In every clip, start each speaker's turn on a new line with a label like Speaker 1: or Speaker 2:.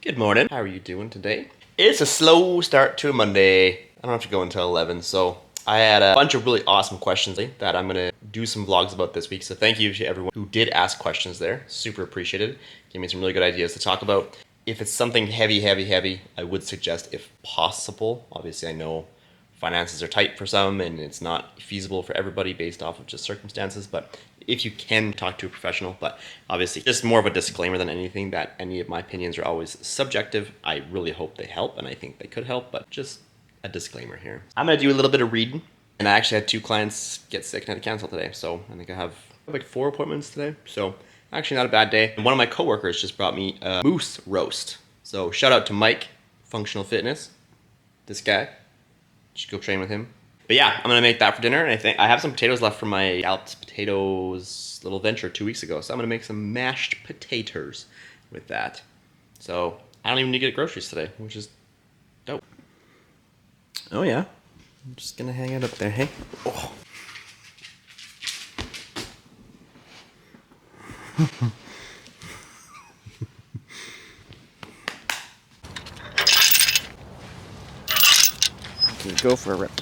Speaker 1: Good morning. How are you doing today? It's a slow start to a Monday. I don't have to go until 11, so I had a bunch of really awesome questions that I'm gonna do some vlogs about this week. So thank you to everyone who did ask questions there. Super appreciated. Gave me some really good ideas to talk about. If it's something heavy, I would suggest, if possible, obviously I know finances are tight for some and it's not feasible for everybody based off of just circumstances, but if you can, talk to a professional. But obviously just more of a disclaimer than anything that any of my opinions are always subjective. I really hope they help, and I think they could help, but just a disclaimer here. I'm gonna do a little bit of reading, and I actually had 2 clients get sick and had to cancel today, so I think I have like 4 appointments today, so actually not a bad day. And one of my coworkers just brought me a moose roast, so shout out to Mike, Functional Fitness, this guy. You should go train with him. But yeah, I'm gonna make that for dinner, and I think I have some potatoes left from my scalloped potatoes little venture 2 weeks ago, so I'm gonna make some mashed potatoes with that. So I don't even need to get groceries today, which is dope. Oh yeah, I'm just gonna hang it up there, hey? Oh. Go for a rip.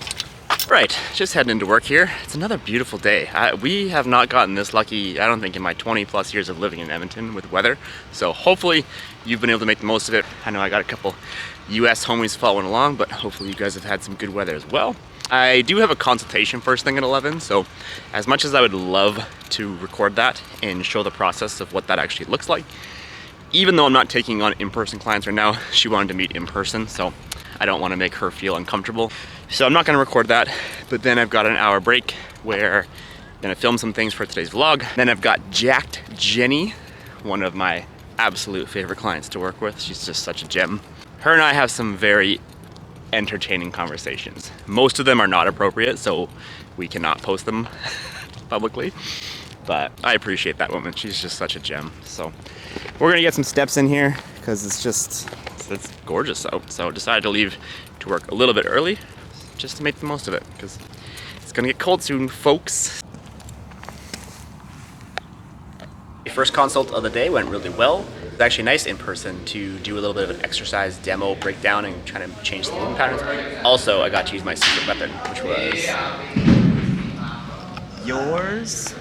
Speaker 1: Right, just heading into work here. It's another beautiful day. We have not gotten this lucky, I don't think, in my 20+ years of living in Edmonton with weather. So hopefully you've been able to make the most of it. I know I got a couple US homies following along, but hopefully you guys have had some good weather as well. I do have a consultation first thing at 11, so as much as I would love to record that and show the process of what that actually looks like, even though I'm not taking on in-person clients right now, she wanted to meet in person, so I don't want to make her feel uncomfortable. So I'm not going to record that, but then I've got an hour break where I'm going to film some things for today's vlog. Then I've got Jacked Jenny, one of my absolute favorite clients to work with. She's just such a gem. Her and I have some very entertaining conversations. Most of them are not appropriate, so we cannot post them publicly, but I appreciate that woman. She's just such a gem. So we're going to get some steps in here because it's gorgeous out. So I decided to leave to work a little bit early just to make the most of it, because it's gonna get cold soon, folks. The first consult of the day went really well. It was actually nice in person to do a little bit of an exercise demo breakdown and try to change the movement patterns. Also, I got to use my secret weapon, which was yours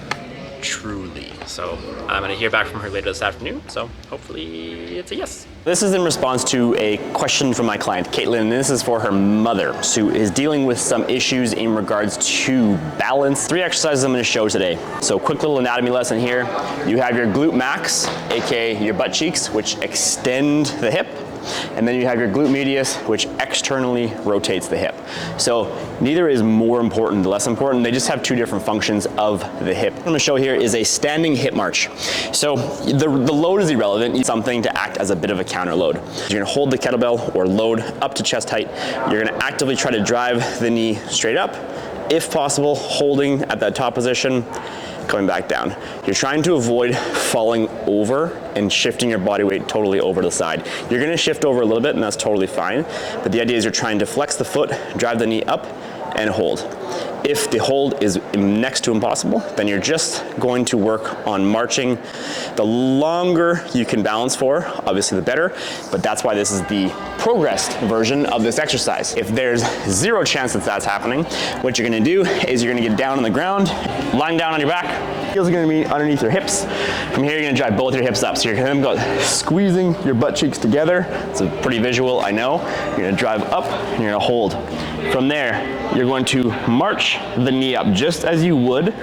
Speaker 1: truly. So I'm gonna hear back from her later this afternoon, so hopefully it's a yes. This is in response to a question from my client, Caitlin, and this is for her mother, who is dealing with some issues in regards to balance. 3 exercises I'm gonna show today. So quick little anatomy lesson here. You have your glute max, AKA your butt cheeks, which extend the hip. And then you have your glute medius, which externally rotates the hip. So neither is more important, less important. They just have 2 different functions of the hip. What I'm gonna show here is a standing hip march. So the load is irrelevant. It's something to act as a bit of a counter load. You're gonna hold the kettlebell or load up to chest height. You're gonna actively try to drive the knee straight up. If possible, holding at that top position, coming back down. You're trying to avoid falling over and shifting your body weight totally over to the side. You're gonna shift over a little bit, and that's totally fine, but the idea is you're trying to flex the foot, drive the knee up, and hold. If the hold is next to impossible, then you're just going to work on marching. The longer you can balance for, obviously the better, but that's why this is the progressed version of this exercise. If there's 0 chance that that's happening, what you're gonna do is you're gonna get down on the ground, lying down on your back. Heels are gonna be underneath your hips. From here, you're gonna drive both your hips up. So you're gonna go squeezing your butt cheeks together. It's a pretty visual, I know. You're gonna drive up and you're gonna hold. From there, you're going to march the knee up just as you would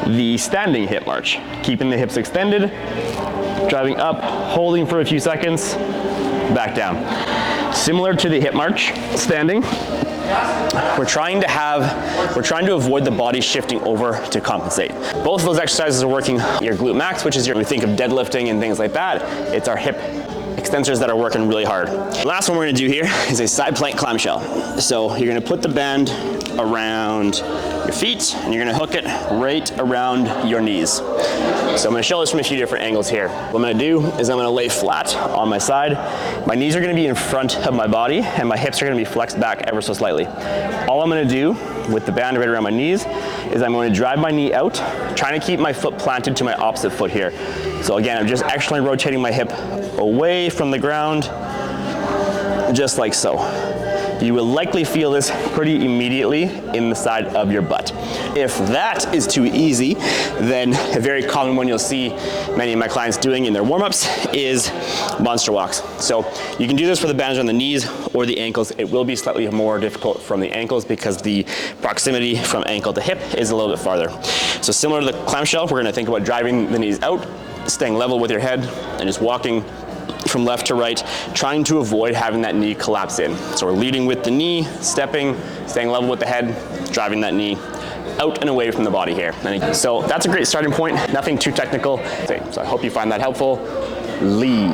Speaker 1: the standing hip march. Keeping the hips extended, driving up, holding for a few seconds, back down. Similar to the hip march, standing, we're trying to avoid the body shifting over to compensate. Both of those exercises are working your glute max, which is we think of deadlifting and things like that. It's our hip extensors that are working really hard. The last one we're gonna do here is a side plank clamshell. So you're gonna put the band around your feet and you're gonna hook it right around your knees. So I'm gonna show this from a few different angles here. What I'm gonna do is I'm gonna lay flat on my side. My knees are gonna be in front of my body and my hips are gonna be flexed back ever so slightly. All I'm gonna do with the band right around my knees is I'm going to drive my knee out, trying to keep my foot planted to my opposite foot here. So again, I'm just externally rotating my hip away from the ground, just like so. You will likely feel this pretty immediately in the side of your butt. If that is too easy, then a very common one you'll see many of my clients doing in their warm-ups is monster walks. So you can do this for the bandage on the knees or the ankles. It will be slightly more difficult from the ankles because the proximity from ankle to hip is a little bit farther. So similar to the clamshell, we're gonna think about driving the knees out, staying level with your head, and just walking from left to right, trying to avoid having that knee collapse in. So we're leading with the knee, stepping, staying level with the head, driving that knee out and away from the body here. And so that's a great starting point, nothing too technical. So I hope you find that helpful. Lee.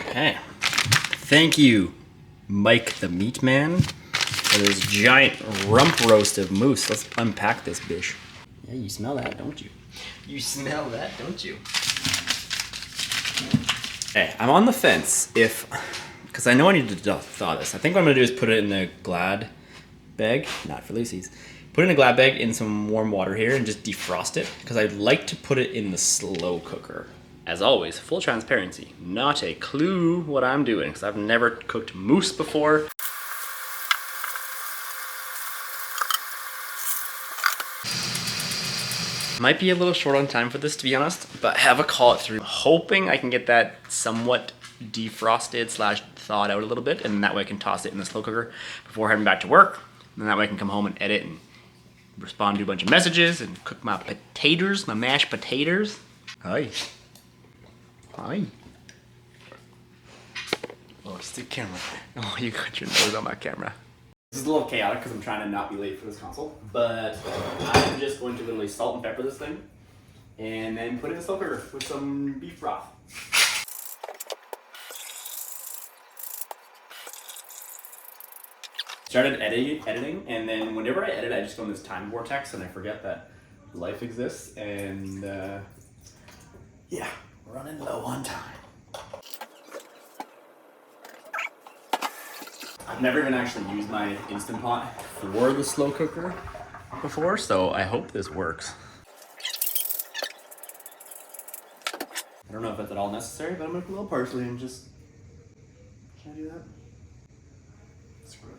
Speaker 1: Okay. Thank you, Mike the Meat Man, for this giant rump roast of moose. Let's unpack this bish. Yeah, you smell that, don't you? You smell that, don't you? Okay, I'm on the fence because I know I need to thaw this. I think what I'm gonna do is put it in a Glad bag, not for Lucy's. Put it in a Glad bag in some warm water here and just defrost it because I'd like to put it in the slow cooker. As always, full transparency, not a clue what I'm doing because I've never cooked moose before. Might be a little short on time for this, to be honest, but have a call it through. Hoping I can get that somewhat defrosted / thawed out a little bit, and that way I can toss it in the slow cooker before heading back to work. And that way I can come home and edit and respond to a bunch of messages and cook my potatoes, my mashed potatoes. Hi. Hi. Oh, it's the camera. Oh, you got your nose on my camera. This is a little chaotic because I'm trying to not be late for this console, but I'm just going to literally salt and pepper this thing and then put it in a slow cooker with some beef broth. Started editing, and then whenever I edit, I just go in this time vortex and I forget that life exists, and yeah, running low on time. I've never even actually used my Instant Pot for the slow cooker before, so I hope this works. I don't know if that's at all necessary, but I'm gonna put a little parsley and just... Can I do that? Screw it.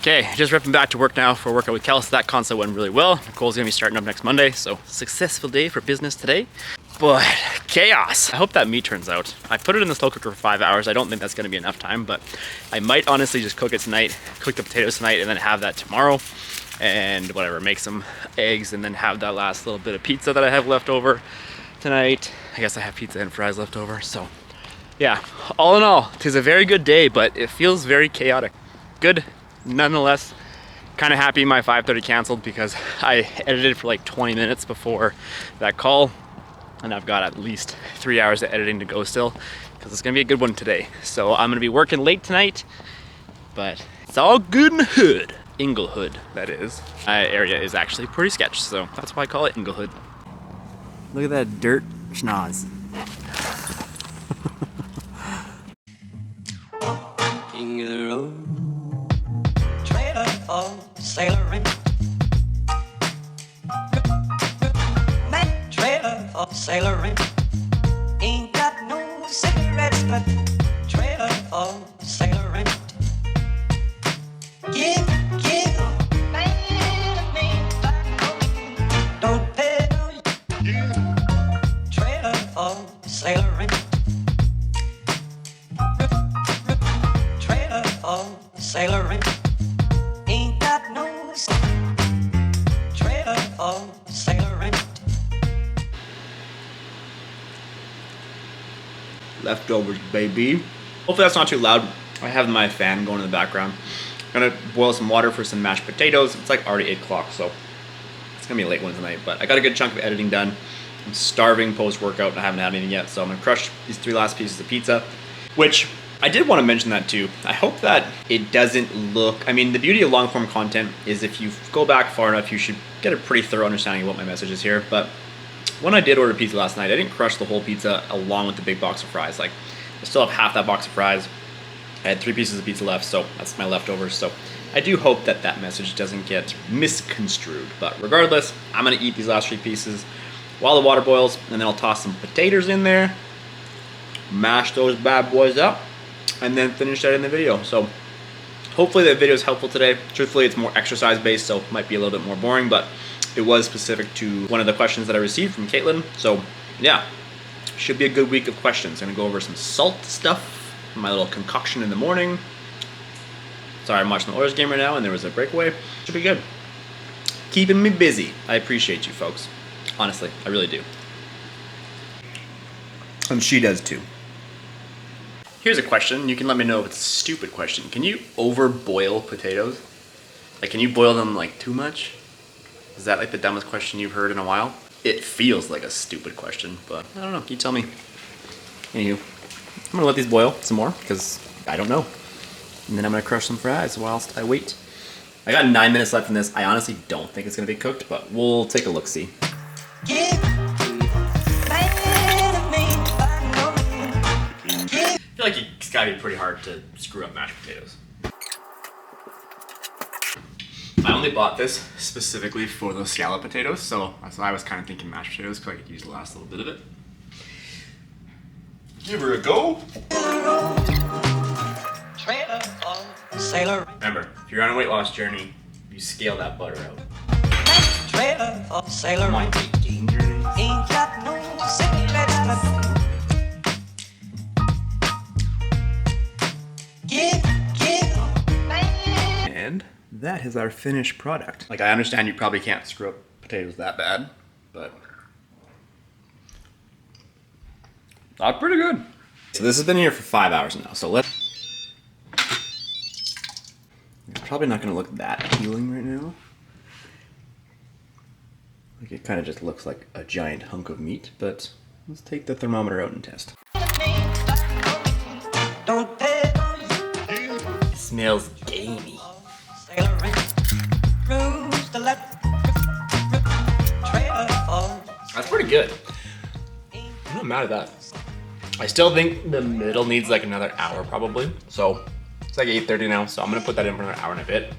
Speaker 1: Okay, just ripping back to work now for a workout with Kel, so that consult went really well. Nicole's gonna be starting up next Monday, so successful day for business today. But chaos. I hope that meat turns out. I put it in the slow cooker for 5 hours. I don't think that's gonna be enough time, but I might honestly just cook it tonight, cook the potatoes tonight, and then have that tomorrow. And whatever, make some eggs and then have that last little bit of pizza that I have left over tonight. I guess I have pizza and fries left over, so yeah. All in all, it is a very good day, but it feels very chaotic. Good. Nonetheless, kind of happy my 5:30 canceled because I edited for like 20 minutes before that call, and I've got at least 3 hours of editing to go still because it's gonna be a good one today. So I'm gonna be working late tonight, but it's all good in the hood. Inglehood, that is. My area is actually pretty sketch, so that's why I call it Inglehood. Look at that dirt schnoz. King of the road. Sailoring. That trailer for sailoring. Ain't got no cigarettes, but trailer for sailoring. Give, man, don't pay no. Trailer for sailoring. Trailer for sailoring. Leftovers, baby. Hopefully that's not too loud. I have my fan going in the background. I'm gonna boil some water for some mashed potatoes. It's like already 8 o'clock, so it's gonna be a late one tonight, but I got a good chunk of editing done. I'm starving post-workout and I haven't had anything yet, so I'm gonna crush these 3 last pieces of pizza, which I did want to mention that too. I hope that it doesn't look, I mean, the beauty of long form content is if you go back far enough, you should get a pretty thorough understanding of what my message is here. But when I did order pizza last night, I didn't crush the whole pizza along with the big box of fries. Like, I still have half that box of fries. I had 3 pieces of pizza left, so that's my leftovers. So I do hope that that message doesn't get misconstrued. But regardless, I'm gonna eat these last 3 pieces while the water boils, and then I'll toss some potatoes in there, mash those bad boys up, and then finish that in the video. So hopefully that video is helpful today. Truthfully, it's more exercise based, so it might be a little bit more boring, but it was specific to one of the questions that I received from Caitlin. So yeah, should be a good week of questions. I'm gonna go over some salt stuff, my little concoction in the morning. Sorry, I'm watching the Oilers game right now and there was a breakaway. Should be good. Keeping me busy. I appreciate you folks. Honestly, I really do. And she does too. Here's a question. You can let me know if it's a stupid question. Can you overboil potatoes? Like, can you boil them like too much? Is that like the dumbest question you've heard in a while? It feels like a stupid question, but I don't know. You tell me. Anywho, I'm gonna let these boil some more because I don't know. And then I'm gonna crush some fries whilst I wait. I got 9 minutes left in this. I honestly don't think it's gonna be cooked, but we'll take a look-see. I feel like it's gotta be pretty hard to screw up mashed potatoes. I only bought this specifically for those scallop potatoes, so I was kind of thinking mashed potatoes because I could use the last little bit of it. Give her a go. Remember, if you're on a weight loss journey, you scale that butter out. Might be dangerous. And that is our finished product. Like, I understand you probably can't screw up potatoes that bad, but that's pretty good. So this has been here for 5 hours now, so let's... It's probably not gonna look that appealing right now. Like, it kind of just looks like a giant hunk of meat, but let's take the thermometer out and test. It smells gamey. That's pretty good. I'm not mad at that. I still think the middle needs like another hour probably. So it's like 8:30 now, so I'm gonna put that in for another hour and a bit.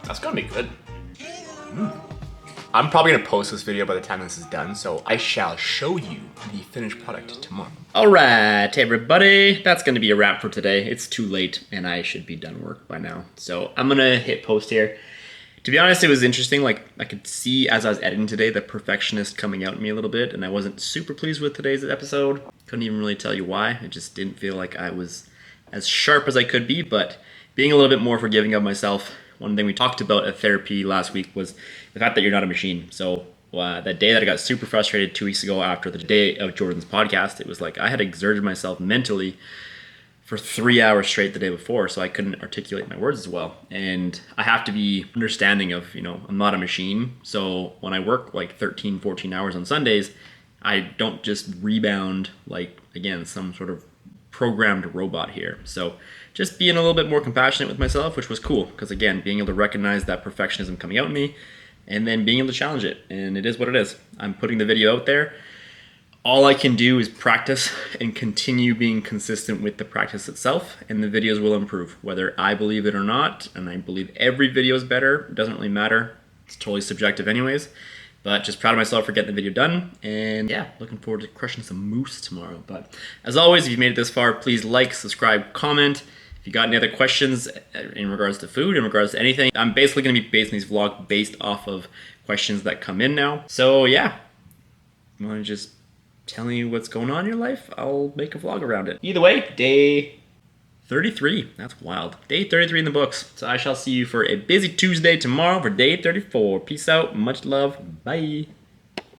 Speaker 1: That's gonna be good. I'm probably gonna post this video by the time this is done, so I shall show you the finished product tomorrow. All right, everybody, that's gonna be a wrap for today. It's too late and I should be done work by now. So I'm gonna hit post here. To be honest, it was interesting. Like, I could see as I was editing today, the perfectionist coming out in me a little bit, and I wasn't super pleased with today's episode. Couldn't even really tell you why. It just didn't feel like I was as sharp as I could be, but being a little bit more forgiving of myself. One thing we talked about at therapy last week was the fact that you're not a machine. So that day that I got super frustrated 2 weeks ago after the day of Jordan's podcast, it was like I had exerted myself mentally for 3 hours straight the day before, so I couldn't articulate my words as well. And I have to be understanding of, you know, I'm not a machine. So when I work like 13, 14 hours on Sundays, I don't just rebound like, again, some sort of programmed robot here. So just being a little bit more compassionate with myself, which was cool, because again, being able to recognize that perfectionism coming out in me and then being able to challenge it. And it is what it is. I'm putting the video out there. All I can do is practice and continue being consistent with the practice itself, and the videos will improve, whether I believe it or not. And I believe every video is better. It doesn't really matter. It's totally subjective anyways. But just proud of myself for getting the video done. And yeah, looking forward to crushing some moose tomorrow. But as always, if you made it this far, please like, subscribe, comment. If you got any other questions in regards to food, in regards to anything, I'm basically gonna be basing these vlogs based off of questions that come in now. So yeah, you wanna just tell me what's going on in your life? I'll make a vlog around it. Either way, day 33, that's wild. Day 33 in the books. So I shall see you for a busy Tuesday tomorrow for day 34. Peace out, much love, bye.